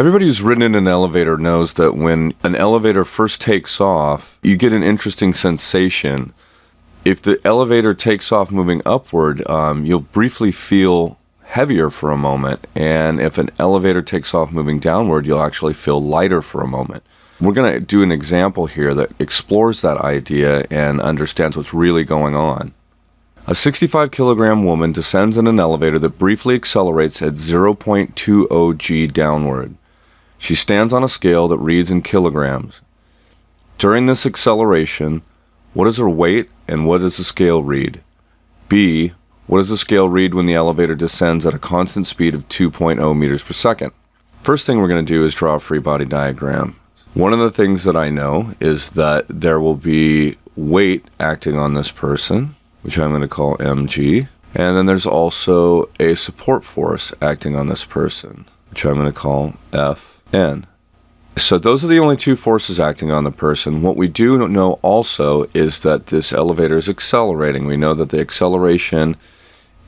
Everybody who's ridden in an elevator knows that when an elevator first takes off, you get an interesting sensation. If the elevator takes off moving upward, you'll briefly feel heavier for a moment. And if an elevator takes off moving downward, you'll actually feel lighter for a moment. We're going to do an example here that explores that idea and understands what's really going on. A 65-kilogram woman descends in an elevator that briefly accelerates at 0.20 g downward. She stands on a scale that reads in kilograms. During this acceleration, what is her weight and what does the scale read? B, what does the scale read when the elevator descends at a constant speed of 2.0 meters per second? First thing we're going to do is draw a free body diagram. One of the things that I know is that there will be weight acting on this person, which I'm going to call mg, and then there's also a support force acting on this person, which I'm going to call Fn. So those are the only two forces acting on the person. What we do know also is that this elevator is accelerating. We know that the acceleration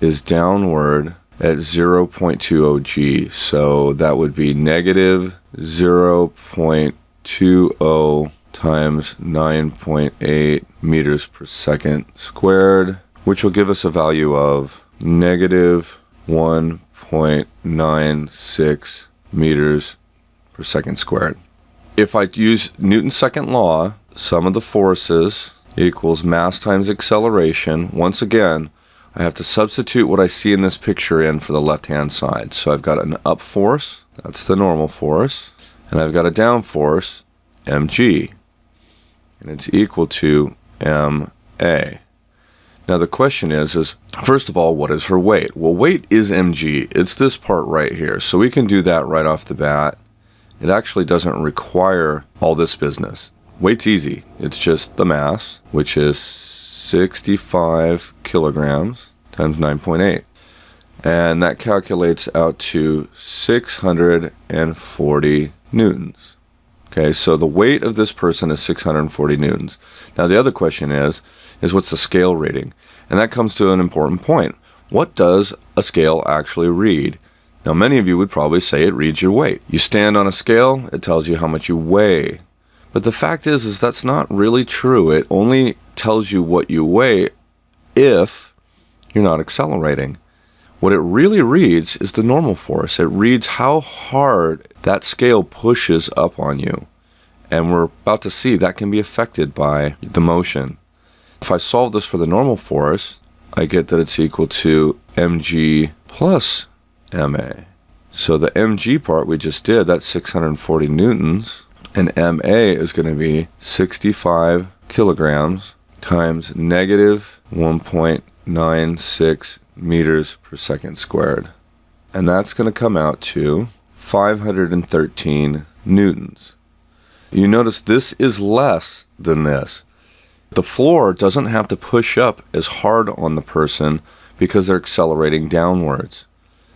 is downward at 0.20 g. So that would be negative 0.20 times 9.8 meters per second squared, which will give us a value of negative 1.96 meters per second squared. If I use Newton's second law, sum of the forces equals mass times acceleration. Once again, I have to substitute what I see in this picture in for the left-hand side. So I've got an up force, that's the normal force, and I've got a down force, mg, and it's equal to ma. Now the question is first of all, what is her weight? Well, weight is mg. It's this part right here. So we can do that right off the bat. It actually doesn't require all this business. Weight's easy. It's just the mass, which is 65 kilograms times 9.8. And that calculates out to 640 newtons. Okay, so the weight of this person is 640 newtons. Now the other question is what's the scale reading? And that comes to an important point. What does a scale actually read? Now many of you would probably say it reads your weight. You stand on a scale, it tells you how much you weigh. But the fact is that's not really true. It only tells you what you weigh if you're not accelerating. What it really reads is the normal force. It reads how hard that scale pushes up on you. And we're about to see that can be affected by the motion. If I solve this for the normal force, I get that it's equal to mg plus ma. So the mg part we just did, that's 640 newtons, and ma is going to be 65 kilograms times negative 1.96 meters per second squared. And that's going to come out to 513 newtons. You notice this is less than this. The floor doesn't have to push up as hard on the person because they're accelerating downwards.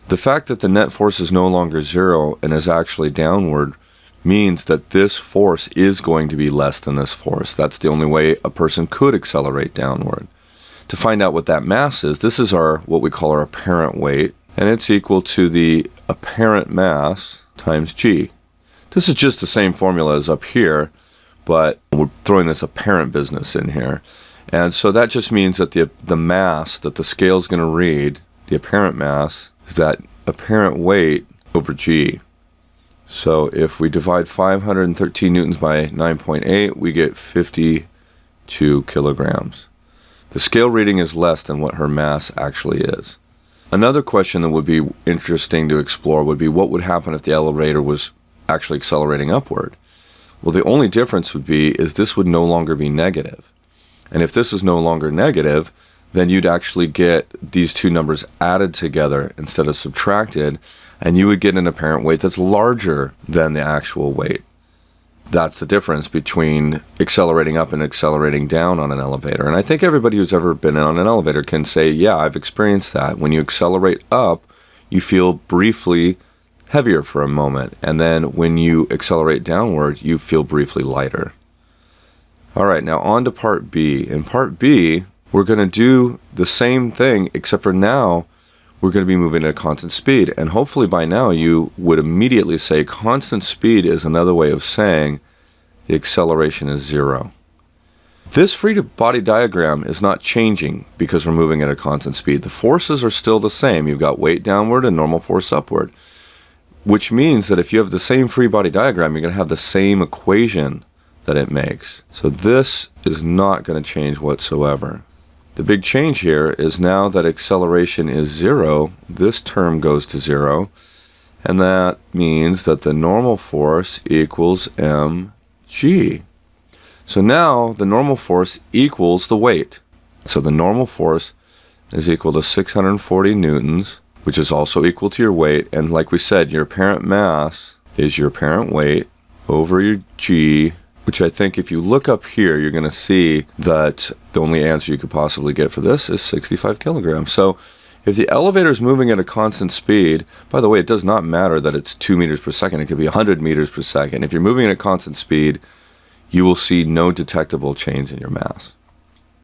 The fact that the net force is no longer zero and is actually downward means that this force is going to be less than this force. That's the only way a person could accelerate downward. To find out what that mass is, this is what we call our apparent weight, and it's equal to the apparent mass times g. This is just the same formula as up here, but we're throwing this apparent business in here. And so that just means that the mass that the scale is going to read, the apparent mass, is that apparent weight over g. So if we divide 513 newtons by 9.8, we get 52 kilograms. The scale reading is less than what her mass actually is. Another question that would be interesting to explore would be what would happen if the elevator was actually accelerating upward. Well, the only difference would be this would no longer be negative. And if this is no longer negative, then you'd actually get these two numbers added together instead of subtracted, and you would get an apparent weight that's larger than the actual weight. That's the difference between accelerating up and accelerating down on an elevator. And I think everybody who's ever been on an elevator can say, yeah, I've experienced that. When you accelerate up, you feel briefly heavier for a moment, and then when you accelerate downward, you feel briefly lighter. All right, now on to part B. In part B, we're going to do the same thing, except for now we're going to be moving at a constant speed. And hopefully by now you would immediately say constant speed is another way of saying the acceleration is 0. This free body diagram is not changing because we're moving at a constant speed. The forces are still the same. You've got weight downward and normal force upward, which means that if you have the same free body diagram, you're going to have the same equation that it makes. So this is not going to change whatsoever. The big change here is now that acceleration is 0, this term goes to 0, and that means that the normal force equals mg. So now the normal force equals the weight. So the normal force is equal to 640 newtons, which is also equal to your weight. And like we said, your apparent mass is your apparent weight over your g, which I think if you look up here, you're going to see that the only answer you could possibly get for this is 65 kilograms. So if the elevator is moving at a constant speed, by the way, it does not matter that it's 2 meters per second. It could be 100 meters per second. If you're moving at a constant speed, you will see no detectable change in your mass.